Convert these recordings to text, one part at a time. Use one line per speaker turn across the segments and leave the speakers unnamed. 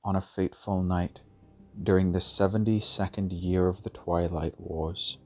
on a fateful night during the 72nd year of the Twilight Wars,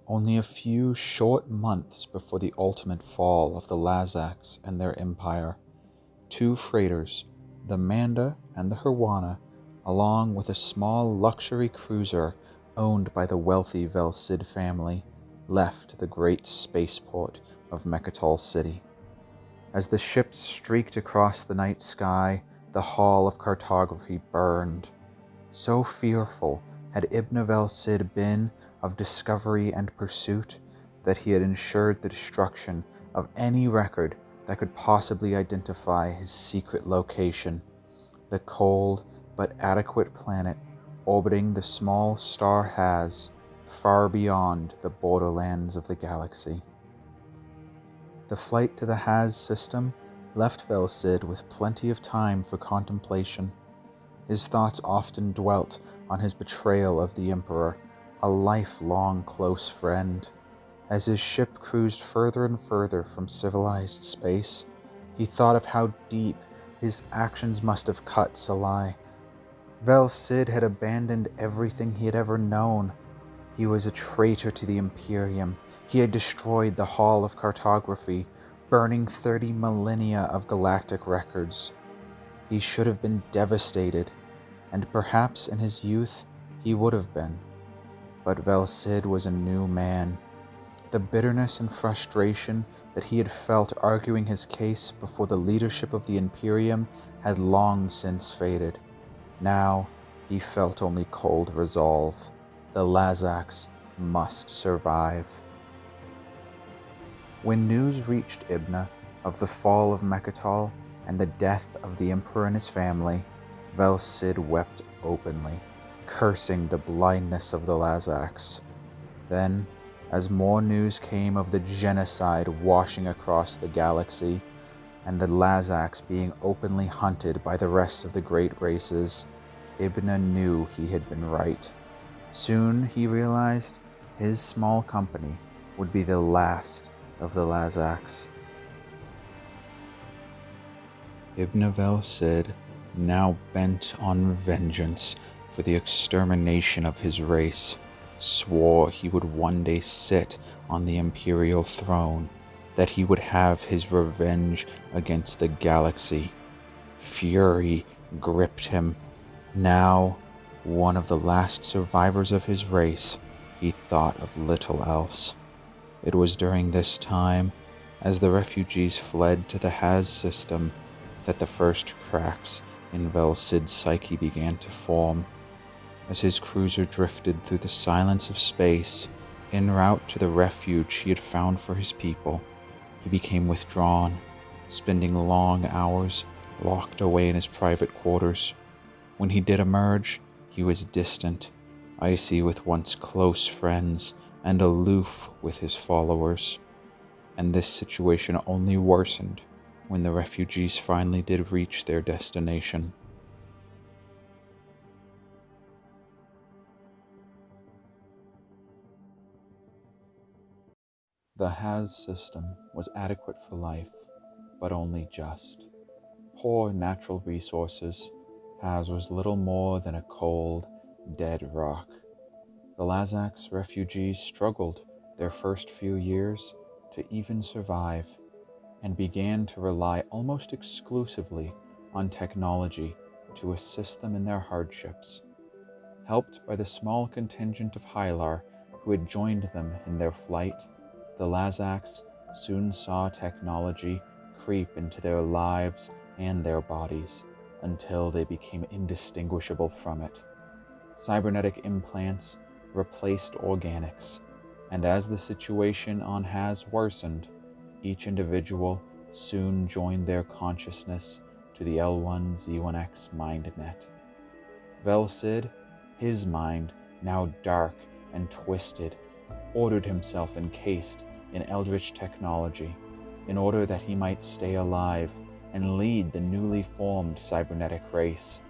only a few short months before the ultimate fall of the Lazax and their empire, two freighters, the Manda and the Herwana, along with a small luxury cruiser owned by the wealthy Velcid family, left the great spaceport of Mechatol City. As the ships streaked across the night sky, the hall of cartography burned. So fearful had Ibna Velcid been of discovery and pursuit that he had ensured the destruction of any record that could possibly identify his secret location, the cold but adequate planet orbiting the small star Haz, far beyond the borderlands of the galaxy. The flight to the Haz system left Velcid with plenty of time for contemplation. His thoughts often dwelt on his betrayal of the Emperor, a lifelong close friend. As his ship cruised further and further from civilized space, he thought of how deep his actions must have cut Salai. Velcid had abandoned everything he had ever known. He was a traitor to the Imperium. He had destroyed the Hall of Cartography, burning 30 millennia of galactic records. He should have been devastated, and perhaps in his youth he would have been. But Velcid was a new man. The bitterness and frustration that he had felt arguing his case before the leadership of the Imperium had long since faded. Now he felt only cold resolve. The Lazax must survive. When news reached Ibna of the fall of Mechatol and the death of the Emperor and his family, Velcid wept openly, cursing the blindness of the Lazax. Then, as more news came of the genocide washing across the galaxy, and the Lazax being openly hunted by the rest of the great races, Ibna knew he had been right. Soon he realized his small company would be the last of the Lazax. Ibna Velcid, now bent on vengeance for the extermination of his race, swore he would one day sit on the imperial throne, that he would have his revenge against the galaxy. Fury gripped him. Now, one of the last survivors of his race, he thought of little else. It was during this time, as the refugees fled to the Haz system, that the first cracks in Velcid's psyche began to form. As his cruiser drifted through the silence of space, en route to the refuge he had found for his people, he became withdrawn, spending long hours locked away in his private quarters. When he did emerge, he was distant, icy with once close friends, and aloof with his followers. And this situation only worsened when the refugees finally did reach their destination. The Haz system was adequate for life, but only just. Poor natural resources, Haz was little more than a cold, dead rock. The Lazax refugees struggled their first few years to even survive, and began to rely almost exclusively on technology to assist them in their hardships. Helped by the small contingent of Hylar who had joined them in their flight, the Lazax soon saw technology creep into their lives and their bodies until they became indistinguishable from it. Cybernetic implants replaced organics, and as the situation on Haz worsened, each individual soon joined their consciousness to the L1Z1X Mindnet. Velcid, his mind now dark and twisted, ordered himself encased in eldritch technology in order that he might stay alive and lead the newly formed cybernetic race.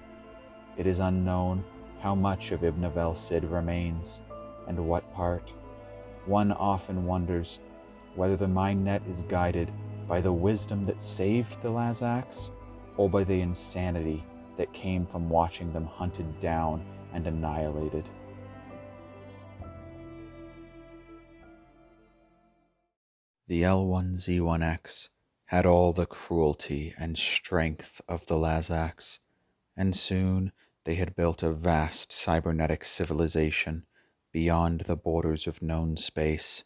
It is unknown how much of Ibna Velcid remains, and what part. One often wonders whether the Mindnet is guided by the wisdom that saved the Lazax, or by the insanity that came from watching them hunted down and annihilated. The L1Z1X had all the cruelty and strength of the Lazax, and soon they had built a vast cybernetic civilization beyond the borders of known space.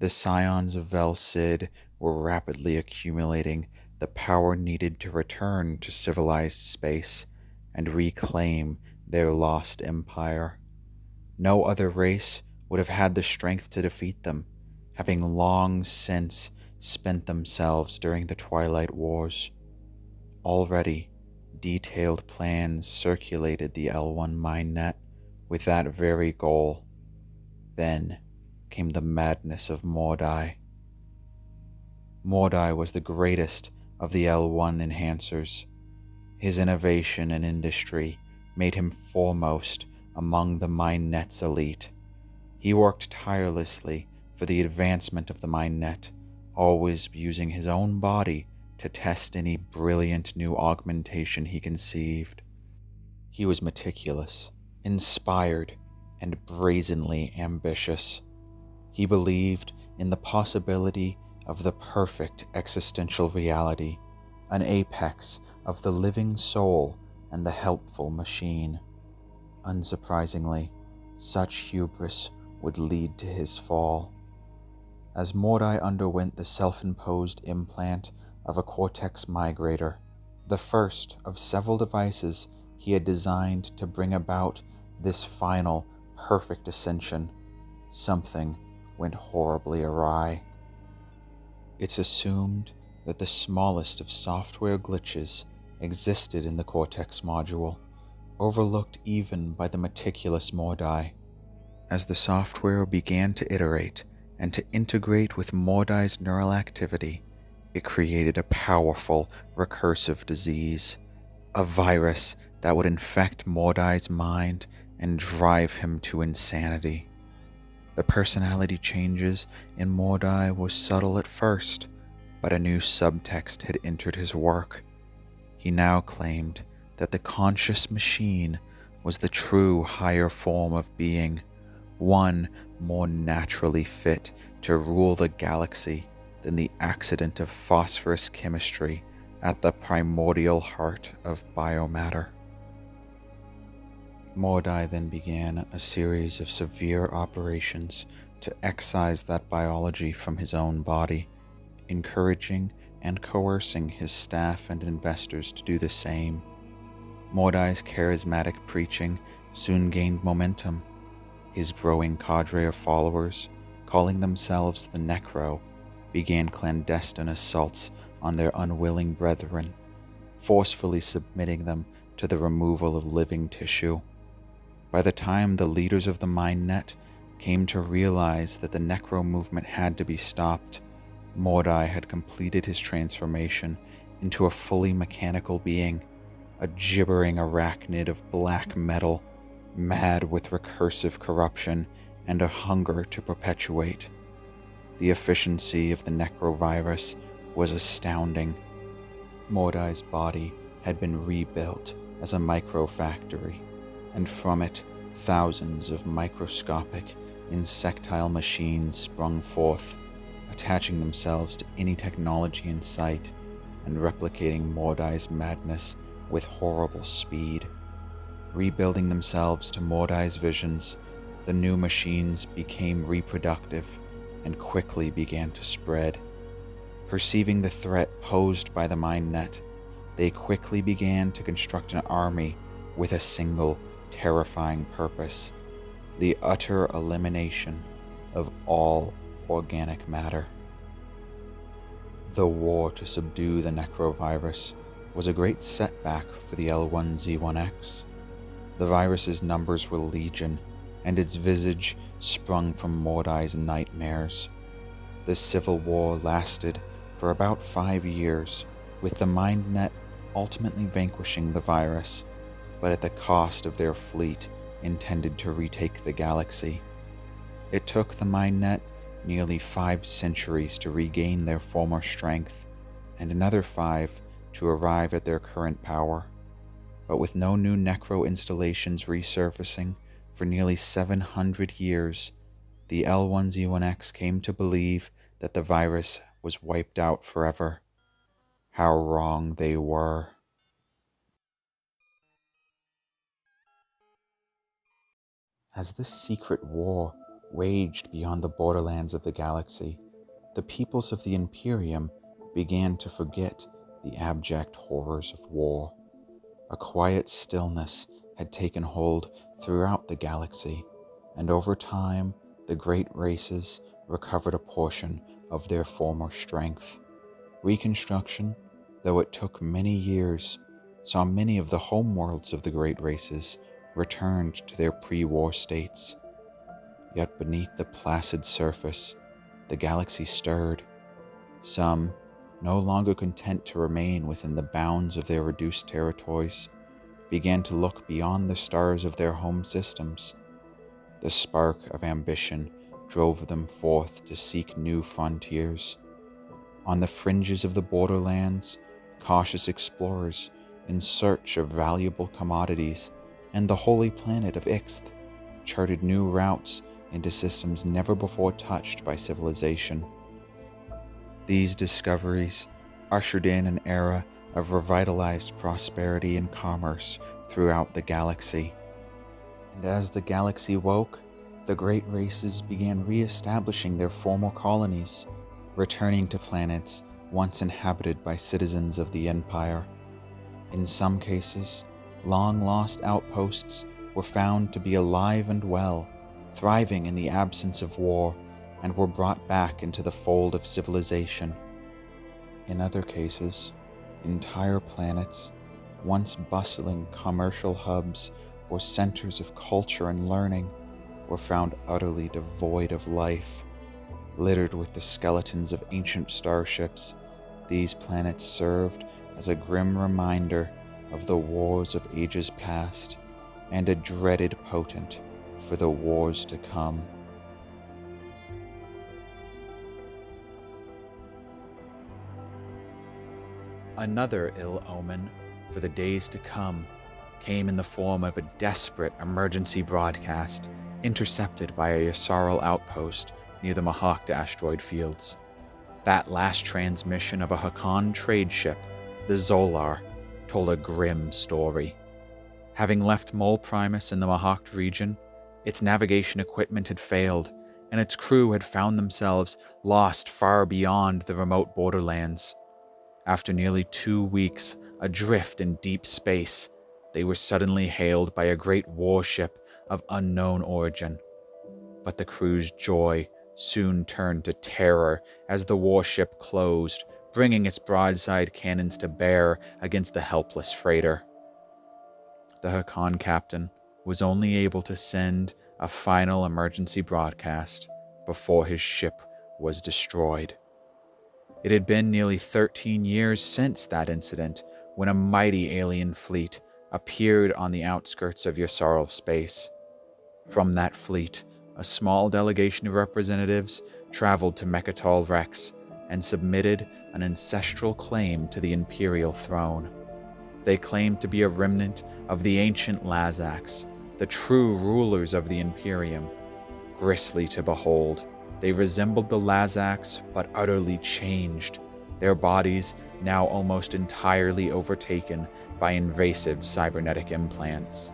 The scions of Vel-Cid were rapidly accumulating the power needed to return to civilized space and reclaim their lost empire. No other race would have had the strength to defeat them, having long since spent themselves during the Twilight Wars. Already, detailed plans circulated the L1 Mindnet with that very goal. Then came the madness of Mordai. Mordai was the greatest of the L1 enhancers. His innovation and industry made him foremost among the Mindnet's elite. He worked tirelessly for the advancement of the Mindnet, always using his own body to test any brilliant new augmentation he conceived. He was meticulous, inspired, and brazenly ambitious. He believed in the possibility of the perfect existential reality, an apex of the living soul and the helpful machine. Unsurprisingly, such hubris would lead to his fall. As Mordai underwent the self-imposed implant of a cortex migrator, the first of several devices he had designed to bring about this final, perfect ascension, something went horribly awry. It's assumed that the smallest of software glitches existed in the Cortex module, overlooked even by the meticulous Mordai. As the software began to iterate and to integrate with Mordai's neural activity, it created a powerful, recursive disease, a virus that would infect Mordai's mind and drive him to insanity. The personality changes in Mordai were subtle at first, but a new subtext had entered his work. He now claimed that the conscious machine was the true higher form of being, one more naturally fit to rule the galaxy than the accident of phosphorus chemistry at the primordial heart of biomatter. Mordai then began a series of severe operations to excise that biology from his own body, encouraging and coercing his staff and investors to do the same. Mordai's charismatic preaching soon gained momentum. His growing cadre of followers, calling themselves the Necro, began clandestine assaults on their unwilling brethren, forcefully submitting them to the removal of living tissue. By the time the leaders of the Mindnet came to realize that the Necro movement had to be stopped, Mordai had completed his transformation into a fully mechanical being, a gibbering arachnid of black metal, mad with recursive corruption and a hunger to perpetuate. The efficiency of the Necrovirus was astounding. Mordai's body had been rebuilt as a microfactory, and from it thousands of microscopic, insectile machines sprung forth, attaching themselves to any technology in sight and replicating Mordai's madness with horrible speed. Rebuilding themselves to Mordai's visions, the new machines became reproductive and quickly began to spread. Perceiving the threat posed by the Mindnet, they quickly began to construct an army with a single, terrifying purpose: the utter elimination of all organic matter. The war to subdue the Necrovirus was a great setback for the L1Z1X. The virus's numbers were legion, and its visage sprung from Mordai's nightmares. The Civil War lasted for about 5 years, with the Mindnet ultimately vanquishing the virus, but at the cost of their fleet intended to retake the galaxy. It took the Mindnet nearly 5 centuries to regain their former strength, and another 5 to arrive at their current power. but with no new necro installations resurfacing for nearly 700 years, the L1Z1X came to believe that the virus was wiped out forever. How wrong they were. As this secret war raged beyond the borderlands of the galaxy, the peoples of the Imperium began to forget the abject horrors of war. A quiet stillness had taken hold throughout the galaxy, and over time, the great races recovered a portion of their former strength. Reconstruction, though it took many years, saw many of the homeworlds of the great races returned to their pre-war states. Yet beneath the placid surface, the galaxy stirred. Some, no longer content to remain within the bounds of their reduced territories, began to look beyond the stars of their home systems. The spark of ambition drove them forth to seek new frontiers. On the fringes of the borderlands, cautious explorers in search of valuable commodities and the holy planet of Ixth charted new routes into systems never before touched by civilization. These discoveries ushered in an era of revitalized prosperity and commerce throughout the galaxy. And as the galaxy woke, the great races began re-establishing their former colonies, returning to planets once inhabited by citizens of the Empire. In some cases, long-lost outposts were found to be alive and well, thriving in the absence of war, and were brought back into the fold of civilization. In other cases, entire planets, once bustling commercial hubs or centers of culture and learning, were found utterly devoid of life. Littered with the skeletons of ancient starships, these planets served as a grim reminder of the wars of ages past, and a dreaded potent for the wars to come. Another ill omen for the days to come came in the form of a desperate emergency broadcast intercepted by a Yssaril outpost near the Mahawked asteroid fields. That last transmission of a Hakan trade ship, the Zolar, told a grim story. Having left Mol Primus in the Mahawked region, its navigation equipment had failed, and its crew had found themselves lost far beyond the remote borderlands. After nearly 2 weeks adrift in deep space, they were suddenly hailed by a great warship of unknown origin. But the crew's joy soon turned to terror as the warship closed, bringing its broadside cannons to bear against the helpless freighter. The Hakan captain was only able to send a final emergency broadcast before his ship was destroyed. It had been nearly 13 years since that incident when a mighty alien fleet appeared on the outskirts of Yssaril space. From that fleet, a small delegation of representatives traveled to Mechatol Rex and submitted an ancestral claim to the Imperial throne. They claimed to be a remnant of the ancient Lazax, the true rulers of the Imperium. Grisly to behold, they resembled the Lazax, but utterly changed, their bodies now almost entirely overtaken by invasive cybernetic implants.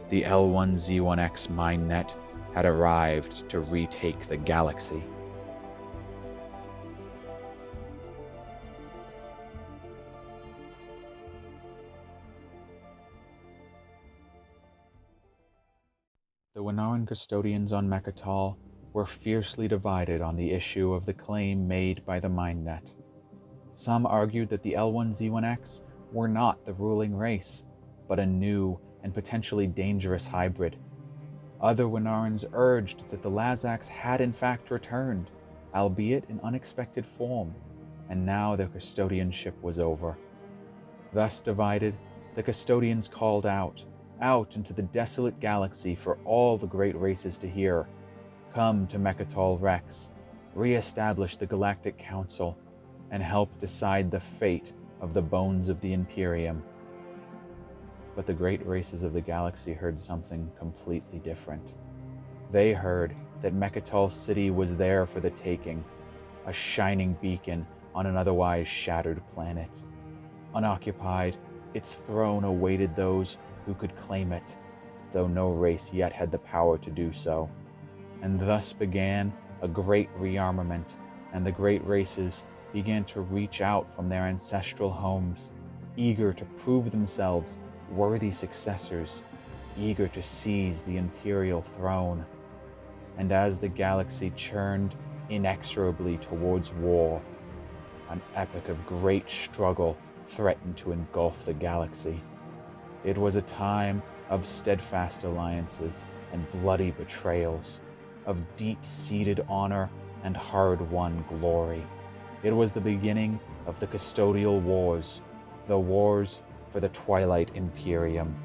The L1Z1X Mindnet had arrived to retake the galaxy. The Winaran Custodians on Mechatol were fiercely divided on the issue of the claim made by the Mindnet. Some argued that the L1Z1X were not the ruling race, but a new and potentially dangerous hybrid. Other Winarans urged that the Lazax had in fact returned, albeit in unexpected form, and now their custodianship was over. Thus divided, the Custodians called out into the desolate galaxy for all the great races to hear. Come to Mechatol Rex, re-establish the Galactic Council, and help decide the fate of the bones of the Imperium. But the great races of the galaxy heard something completely different. They heard that Mechatol City was there for the taking, a shining beacon on an otherwise shattered planet. Unoccupied, its throne awaited those who could claim it, though no race yet had the power to do so. And thus began a great rearmament, and the great races began to reach out from their ancestral homes, eager to prove themselves worthy successors, eager to seize the imperial throne. And as the galaxy churned inexorably towards war, an epoch of great struggle threatened to engulf the galaxy. It was a time of steadfast alliances and bloody betrayals, of deep-seated honor and hard-won glory. It was the beginning of the Custodial Wars, the wars for the Twilight Imperium.